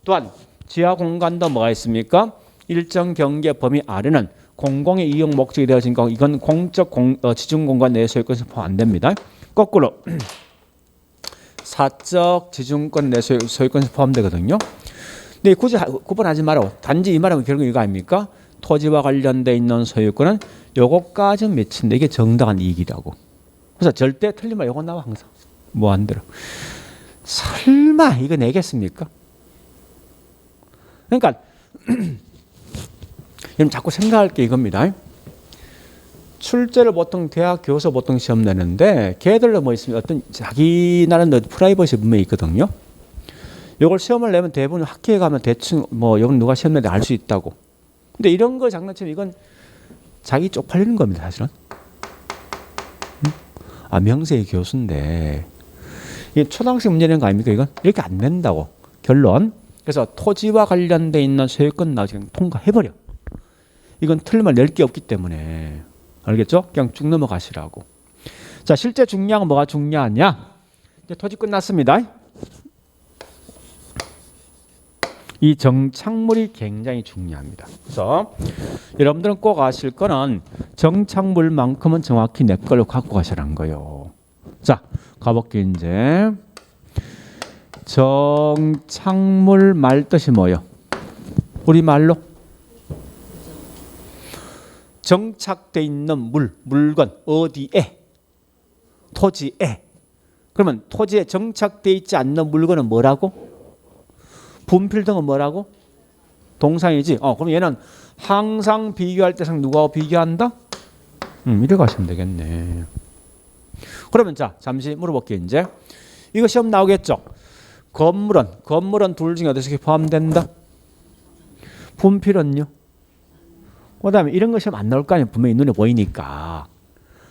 또한 지하 공간도 뭐가 있습니까? 일정 경계 범위 아래는 공공의 이용 목적이 되어지니까 이건 공적 지중 공간 내소유권에 포함 안 됩니다. 거꾸로 사적 지중권 내소유권에 포함되거든요. 근데 굳이 구분하지 말고 단지 이 말하면 결국 이거 아닙니까? 토지와 관련돼 있는 소유권은 요거까지 맺힌다. 이게 정당한 이익이라고. 그래서 절대 틀린 말 요거 나와 항상. 뭐 안 들어. 설마 이거 내겠습니까? 그러니까 여러분 자꾸 생각할 게 이겁니다. 출제를 보통 대학 교수 보통 시험 내는데 걔들도 뭐 있습니까? 어떤 자기 나름 프라이버시 분명히 있거든요. 요걸 시험을 내면 대부분 학회에 가면 대충 뭐 이건 누가 시험 내는데 알 수 있다고. 근데 이런 거 장난치면 이건 자기 쪽팔리는 겁니다, 사실은. 아, 명세의 교수인데 이게 초등학생 문제 내는 거 아닙니까? 이건 이렇게 안 된다고. 결론. 그래서 토지와 관련돼 있는 소유권 나중에 통과해버려. 이건 틀린 말 낼 게 없기 때문에. 알겠죠? 그냥 쭉 넘어가시라고. 자, 실제 중요한 뭐가 중요하냐? 이제 토지 끝났습니다. 이 정착물이 굉장히 중요합니다. 그래서 여러분들은 꼭 아실 거는 정착물만큼은 정확히 내 걸로 갖고 가시라는 거예요. 자, 가볼게요. 이제 정착물 말뜻이 뭐예요? 우리말로 정착돼 있는 물건 어디에? 토지에. 그러면 토지에 정착돼 있지 않는 물건은 뭐라고? 분필 등은 뭐라고? 동상이지. 그럼 얘는 항상 비교할 때 누구하고 비교한다? 이렇게 하시면 되겠네. 그러면 자, 잠시 물어볼게요. 이제 이거 시험 나오겠죠? 건물은 둘 중에 어디서 포함된다? 분필은요? 그 다음에 이런 거 시험 안 나올 거 아니에요. 분명히 눈에 보이니까.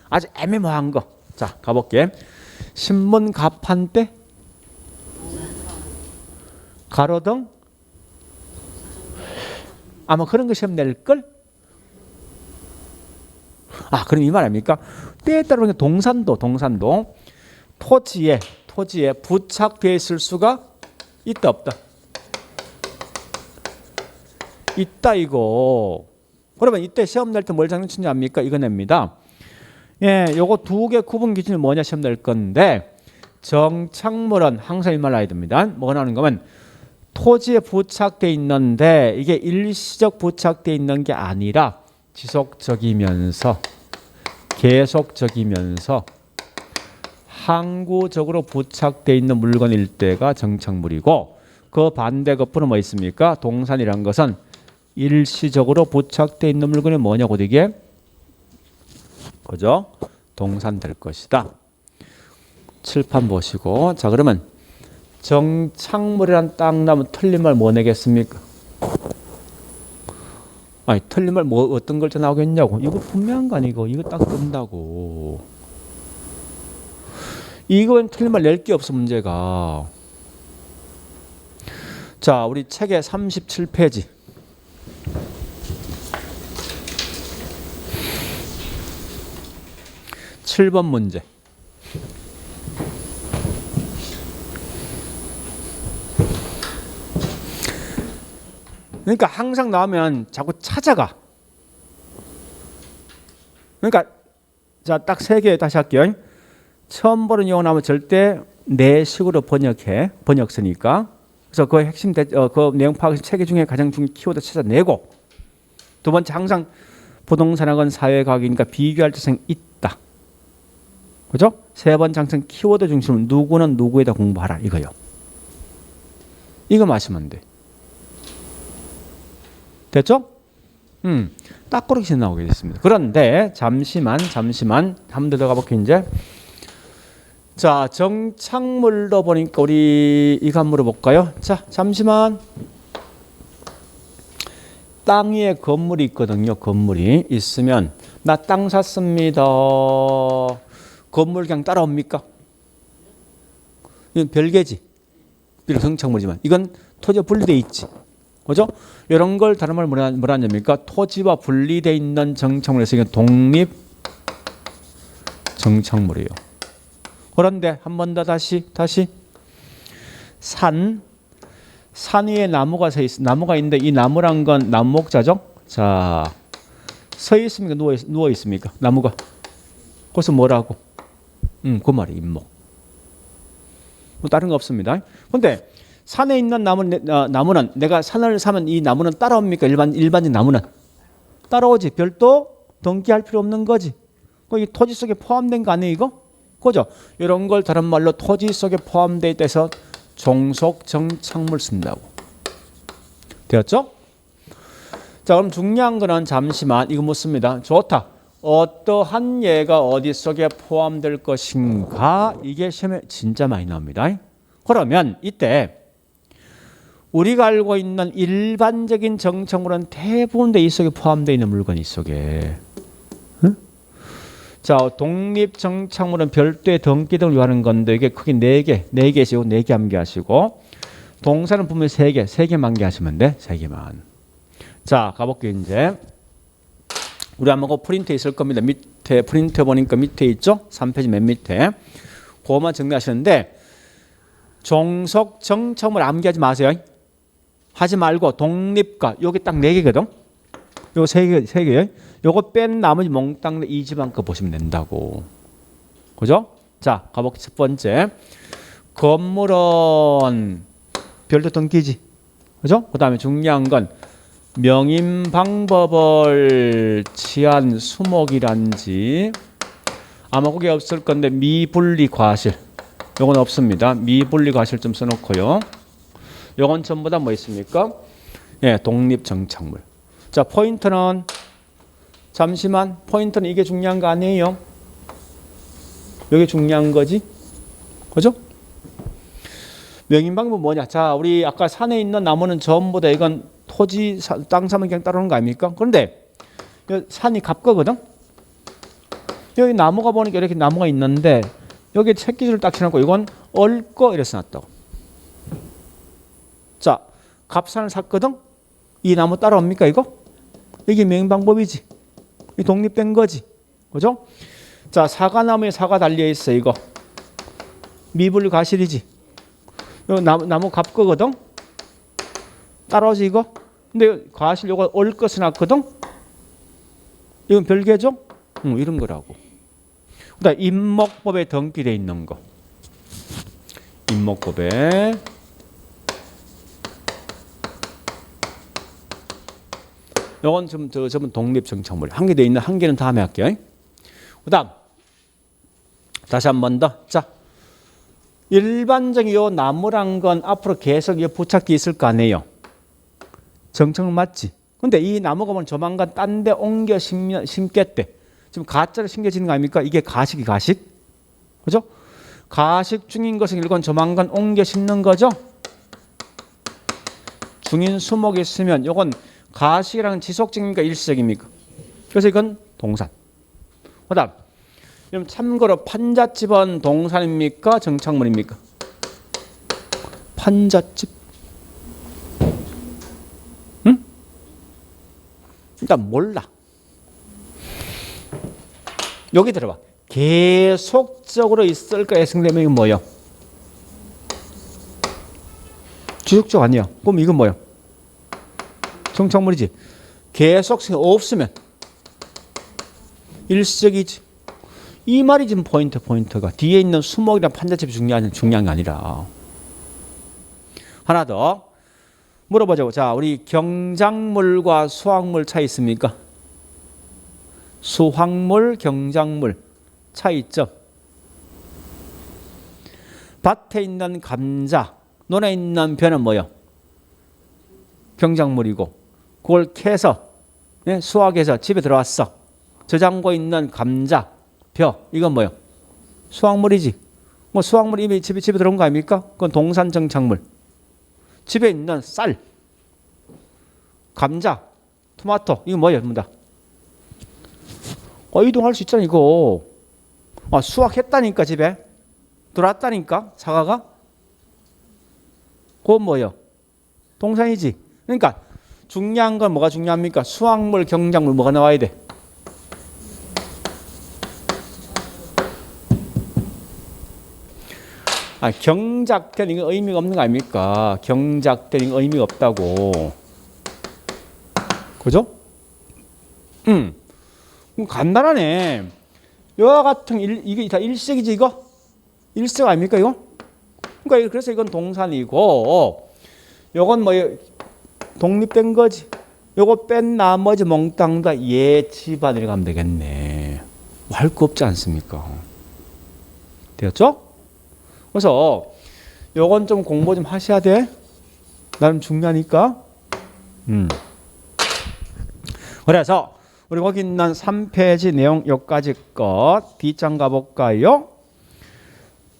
아주 애매모호한 거. 자, 가볼게. 신문 가판대? 가로등? 아마 그런 거 시험 낼걸? 아, 그럼 이 말 아닙니까? 때에 따라 동산도 토지에 부착되어 있을 수가 있다 없다? 있다 이거. 그러면 이때 시험 낼 때 뭘 장난치냐 합니까? 이거 냅니다. 요거 두 개 구분 기준이 뭐냐 시험 낼 건데 정착물은 항상 이 말 나야 됩니다. 뭐가 나오는 거면 토지에 부착되어 있는데 이게 일시적 부착되어 있는 게 아니라 지속적이면서 계속적이면서 항구적으로 부착되어 있는 물건일 때가 정착물이고 그 반대 거꾸로 뭐 있습니까? 동산이란 것은 일시적으로 부착되어 있는 물건이 뭐냐고 이게 그죠? 동산 될 것이다. 칠판 보시고 자 그러면 정착물이란 딱 나면 틀린 말 뭐 내겠습니까? 아니 틀린 말 뭐 어떤 글자 나오겠냐고. 이거 분명한 거 아니고 이거 딱 뜬다고. 이건 틀린 말 낼 게 없어 문제가. 자 우리 책의 37페이지 7번 문제. 그러니까 항상 나오면 자꾸 찾아가. 그러니까 자 딱 세 개 다시 할게요. 처음 보는 용어 나오면 절대 내 식으로 번역 쓰니까. 그래서 그 핵심 그 내용 파악 체계 중에 가장 중요한 키워드 찾아내고. 두 번째 항상 부동산학은 사회과학이니까 비교할 때생 있다. 그죠? 세 번째 항상 키워드 중심으로 누구는 누구에다 공부하라 이거요. 이거 마시면 돼. 됐죠? 딱 그렇게 나오게 됐습니다. 그런데 잠시만 한 번 더 들어가 볼게요. 이제 자 정착물로 보니까 우리 이거 한번 물어볼까요? 자 잠시만. 땅 위에 건물이 있거든요. 건물이 있으면 나 땅 샀습니다. 건물 그냥 따라옵니까? 이건 별개지. 비록 정착물이지만 이건 토지와 분리돼 있지. 그죠? 이런 걸 다른 말 뭐라 하냐니까 토지와 분리돼 있는 정착물에서 이건 독립 정착물이에요. 그런데 한 번 더 다시 산 위에 나무가 나무가 있는데 이 나무란 건 나무목자죠. 자, 서 있습니까? 누워 있습니까? 나무가. 그래서 뭐라고? 그 말이 임목. 뭐 다른 거 없습니다. 근데 산에 있는 나무는 내가 산을 사면 이 나무는 따라옵니까? 일반적인 나무는 따라오지. 별도 등기할 필요 없는 거지. 이 토지 속에 포함된 거 아니에요, 이거? 그죠? 이런 걸 다른 말로 토지 속에 포함되어 있다해서 종속 정착물 쓴다고. 되었죠? 자, 그럼 중요한 거는 잠시만 이거 묻습니다. 좋다. 어떠한 예가 어디 속에 포함될 것인가? 이게 시험에 진짜 많이 나옵니다. 그러면 이때 우리가 알고 있는 일반적인 정착물은 대부분 이 속에 포함되어 있는 물건이 이 속에. 응? 자, 독립 정착물은 별도의 등기 등을 요하는 건데 이게 크게 4개시고 4개 암기하시고 동사는 분명히 3개만 암기하시면 돼. 3개만. 자, 가볼게요. 이제 우리 아마 그 프린트에 있을 겁니다. 밑에 프린트 보니까 밑에 있죠? 3페이지 맨 밑에. 그거만 정리하시는데 종속 정착물 암기하지 마세요. 하지 말고 독립과 여기 딱 4개거든. 요거 3개예요. 요거 뺀 나머지 몽땅 이 집안 거 보시면 된다고. 그죠? 자, 가볼게요. 첫 번째. 건물은 별도 등기지. 그죠? 그 다음에 중요한 건 명인 방법을 취한 수목이란지 아마 그게 없을 건데 미분리 과실. 요건 없습니다. 미분리 과실 좀 써놓고요. 요건 전부 다 뭐 있습니까? 예, 독립 정착물. 자, 포인트는 잠시만. 포인트는 이게 중요한 거 아니에요. 이게 중요한 거지. 그죠? 명인 방법 뭐냐? 자, 우리 아까 산에 있는 나무는 전부 다 이건 토지 땅 사면 그냥 따르는 거 아닙니까? 그런데 산이 갑거거든. 여기 나무가 보니까 이렇게 나무가 있는데 여기 새끼줄을 딱 쳐놓고 이건 얽거 이래서 놨다고. 자, 갑산을 샀거든. 이 나무 따라옵니까 이거? 이게 명인 방법이지. 이 독립된 거지. 그죠? 자, 사과나무에 사과 달려 있어 이거. 미분리 과실이지. 요 나무 갑거거든. 따라오지 이거? 근데 과실 요거 얽것을 놨거든. 이건 별개죠? 이런 거라고. 그다음 임목법에 등기되어 있는 거. 임목법에 요건 좀 독립 정착물. 한 개 돼 있는 한 개는 다음에 할게요. 그다음 다시 한 번 더. 자, 일반적인 요 나무란 건 앞으로 계속 이 부착돼 있을 거 아니에요. 정착물 맞지? 근데 이 나무가 보면 조만간 딴 데 옮겨 심겠대. 지금 가짜로 심겨지는 거 아닙니까? 이게 가식이 가식. 그죠? 가식 중인 것은 이건 조만간 옮겨 심는 거죠? 중인 수목이 있으면 이건 가식이랑 지속적입니까? 일시적입니까? 그래서 이건 동산. 그 다음 참고로 판잣집은 동산입니까? 정착물입니까? 판잣집. 응? 일단 몰라. 여기 들어봐. 계속적으로 있을 거 예상되면 이건 뭐예요? 지속적 아니야. 그럼 이건 뭐예요? 정착물이지. 계속성이 없으면 일시적이지. 이 말이 지금 포인트가. 뒤에 있는 수목이랑 판잣집이 중요한 게 아니라. 하나 더 물어보자고. 자, 우리 경작물과 수확물 차이 있습니까? 수확물, 경작물 차이점. 밭에 있는 감자, 논에 있는 벼는 뭐예요? 경작물이고 그걸 캐서 수확해서 집에 들어왔어. 저장고에 있는 감자, 벼 이건 뭐예요? 수확물이지. 뭐 수확물이 이미 집에 들어온 거 아닙니까? 그건 동산 정착물. 집에 있는 쌀, 감자, 토마토 이거 뭐예요? 전부 다 이동할 수 있잖아 이거. 수확했다니까 집에 들어왔다니까 사과가. 그건 뭐예요? 동산이지. 그러니까 중요한 건 뭐가 중요합니까? 수확물, 경작물 뭐가 나와야 돼? 경작되는 게 의미가 없는 거 아닙니까? 경작되는 게 의미가 없다고. 그죠? 간단하네. 이와 같은 이게 다 일색이지 이거? 일색 아닙니까 이거? 그러니까 그래서 이건 동산이고, 요건 뭐 독립된 거지. 요거 뺀 나머지 몽땅 다 얘 집안이라고 하면 되겠네. 할 거 없지 않습니까? 되었죠? 그래서 요건 좀 공부 좀 하셔야 돼. 나름 중요하니까. 그래서 우리 거기 있는 3페이지 내용 여기까지 것 뒷장 가볼까요?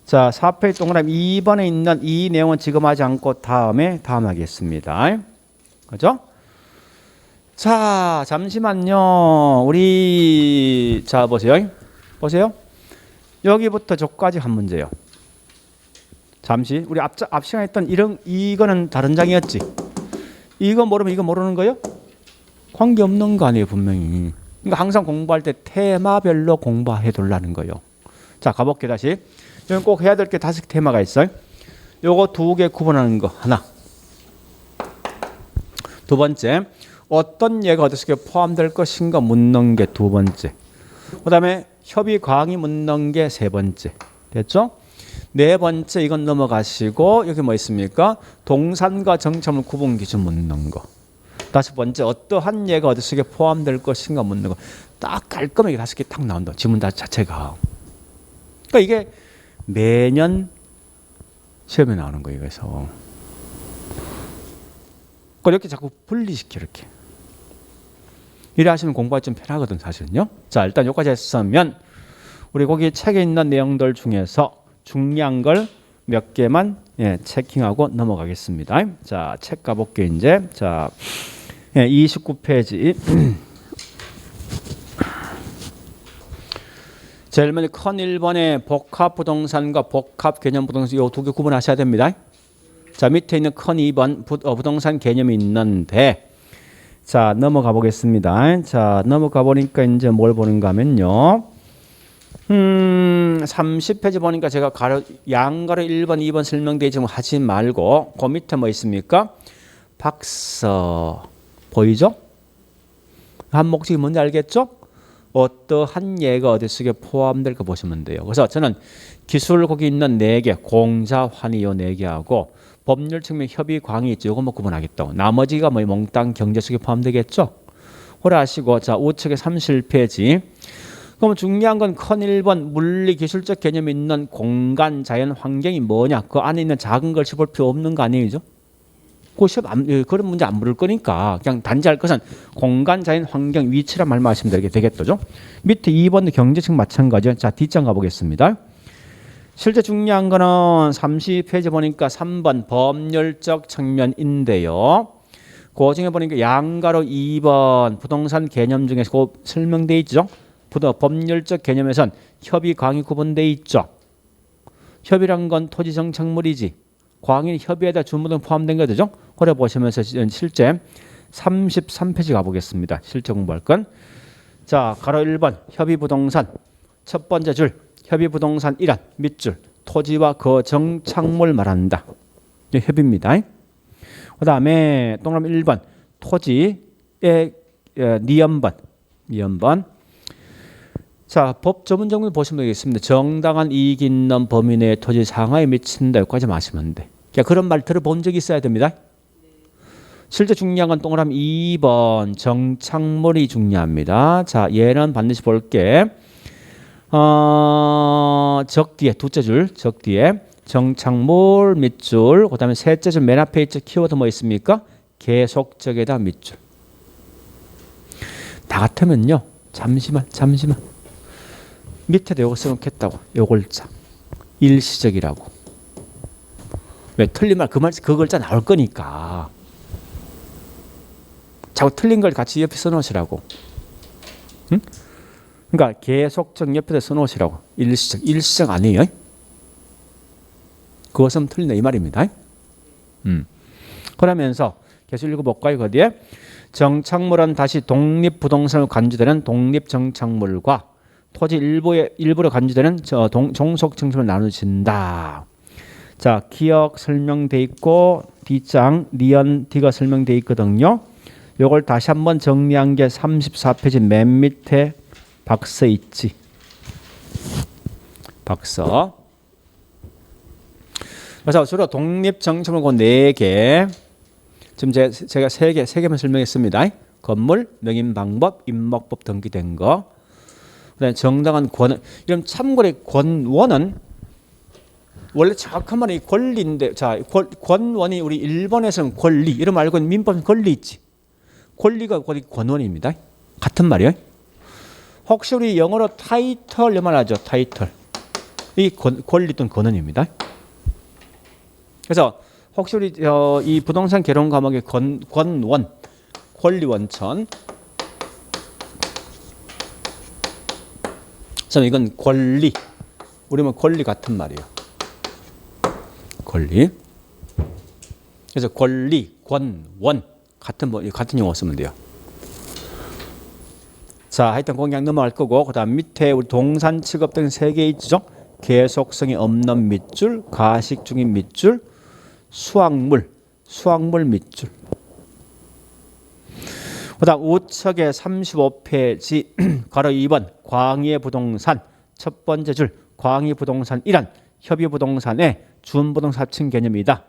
자, 4페이지 동그라미 2번에 있는 이 내용은 지금 하지 않고 다음 하겠습니다. 그죠? 자, 잠시만요. 우리 자 보세요. 여기부터 저까지 한 문제요. 잠시 우리 앞 시간에 했던 이거는 다른 장이었지. 이거 모르면 이거 모르는 거예요? 관계 없는 거 아니에요, 분명히. 그러니까 항상 공부할 때 테마별로 공부해 둘라는 거예요. 자, 가볼게요, 다시. 여기 꼭 해야 될 게 5개 테마가 있어요. 요거 2개 구분하는 거 하나. 두 번째, 어떤 예가 어떻게 포함될 것인가 묻는 게 두 번째. 그 다음에 협의 과항이 묻는 게 세 번째. 됐죠? 네 번째 이건 넘어가시고 여기 뭐 있습니까? 동산과 정참을 구분 기준 묻는 거. 다섯 번째 어떠한 예가 어디서 포함될 것인가 묻는 거. 딱 깔끔하게 5개 딱 나온다. 지문 자체가. 그러니까 이게 매년 시험에 나오는 거예요. 그래서 이렇게 자꾸 분리시켜 이렇게. 이래 하시면 공부하기 좀 편하거든 사실은요. 자, 일단 여기까지 했으면 우리 거기 책에 있는 내용들 중에서 중요한 걸 몇 개만 체킹하고 넘어가겠습니다. 자, 책 가볼게요. 이제 자, 29페이지. 제일 먼저 컨 1번에 복합 부동산과 복합 개념 부동산 이 두 개 구분하셔야 됩니다. 자, 밑에 있는 컨 2번 부동산 개념이 있는데, 자, 넘어가 보겠습니다. 자, 넘어가 보니까 이제 뭘 보는가 하면요. 30페이지 보니까 제가 양가로 1번, 2번 설명되어 지금 하지 말고 그 밑에 뭐 있습니까? 박서 보이죠? 한 목적이 뭔지 알겠죠? 어떠한 예가 어디 속에 포함될까 보시면 돼요. 그래서 저는 기술 거기 있는 4개, 공자, 환희 요 4개하고 법률 측면 협의 광이 있죠. 이거 뭐 구분하겠다고. 나머지가 뭐 몽땅 경제 속에 포함되겠죠? 그래 하시고 자, 우측에 31페이지. 그럼 중요한 건 컨 1번 물리 기술적 개념이 있는 공간, 자연, 환경이 뭐냐? 그 안에 있는 작은 걸 짚을 필요 없는 거 아니에요? 그 시험 그런 문제 안 물을 거니까 그냥 단지 할 것은 공간, 자연, 환경, 위치란 말만 하시면 되겠죠. 밑에 2번도 경제측 마찬가지요. 자, 뒷장 가보겠습니다. 실제 중요한 거는 30페이지 보니까 3번 법률적 측면인데요. 그 중에 보니까 양가로 2번 부동산 개념 중에서 그 설명되어 있죠. 법률적 개념에선 협의, 광이 구분되어 있죠. 협의란 건 토지 정착물이지. 광이 협의에다 주무등 포함된 거죠. 그래 보시면서 실제 33페이지 가보겠습니다. 실제 공부할 건. 자, 가로 1번 협의 부동산 첫 번째 줄 협의 부동산 1안 밑줄 토지와 그 정착물 말한다. 협의입니다. 그 다음에 동그라미 1번 토지의 니연번. 자, 법 전문 정문 보시면 되겠습니다. 정당한 이익 있는 범위 내의 토지 상하에 미친다. 여기까지 마시면 돼. 그런 말 들어본 적이 있어야 됩니다. 실제 중요한 건 동그라미 2번 정착물이 중요합니다. 자, 얘는 반드시 볼게. 적 뒤에 두째 줄, 적 뒤에 정착물 밑줄, 그 다음에 셋째 줄 맨 앞에 있죠. 키워드 뭐 있습니까? 계속적에다 밑줄. 다 같으면요. 잠시만. 밑에도 요거 써놓겠다고. 요 글자. 일시적이라고. 왜 틀린 말 그 글자 나올 거니까. 자꾸 틀린 걸 같이 옆에 써놓으시라고. 응? 그러니까 계속적 옆에다 써놓으시라고. 일시적 아니에요? 그것은 틀린다 이 말입니다. 그러면서 계속 읽어볼까요? 거기에 정착물은 다시 독립부동산으로 간주되는 독립정착물과 토지 일부로 간주되는 종속정착물로 나눠진다. 자, 기억 설명돼 있고 D장 니은 D가 설명돼 있거든요. 요걸 다시 한번 정리한 게 34페이지 맨 밑에 박서 있지. 박서. 그래서 주로 독립정착물 그 4개. 지금 제가 3개만 설명했습니다. 건물, 명인방법, 임목법 등기된 거. 그다음에 정당한 권원. 이런 참고로 권원은 원래 정확한 말은 권리인데, 자, 권원이 우리 일본에서는 권리, 이런 말고 민법은 권리 있지. 권리가 권원입니다. 같은 말이에요. 혹시 우리 영어로 타이틀 말 하죠? 타이틀. 이 권리 또는 권원입니다. 그래서 혹시 우리 이 부동산 개론 과목의 권원, 권리원천. 그래서 이건 권리. 우리는 권리 같은 말이에요. 권리. 그래서 권리, 권원 같은 용어 쓰면 돼요. 자, 하여튼 공약 넘어갈 거고, 그다음 밑에 우리 동산 취급 등 3개 있죠. 계속성이 없는 밑줄, 가식 중인 밑줄, 수확물 밑줄. 그다음 우측에 35페이지 가로 2번 광희 부동산 첫 번째 줄 광희 부동산 1안 협의 부동산의 준부동산 합친 개념이다.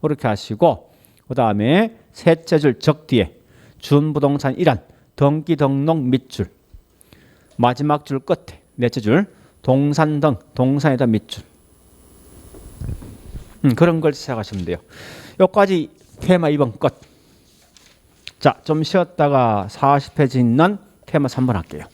그렇게 하시고 그다음에 셋째 줄 적 뒤에 준부동산 1안 등기 등록 밑줄 마지막 줄 끝에 넷째 줄 동산 등 동산에다 밑줄 그런 걸 시작하시면 돼요. 여기까지 테마 2번 끝. 자, 좀 쉬었다가 40페이지 있는 테마 3번 할게요.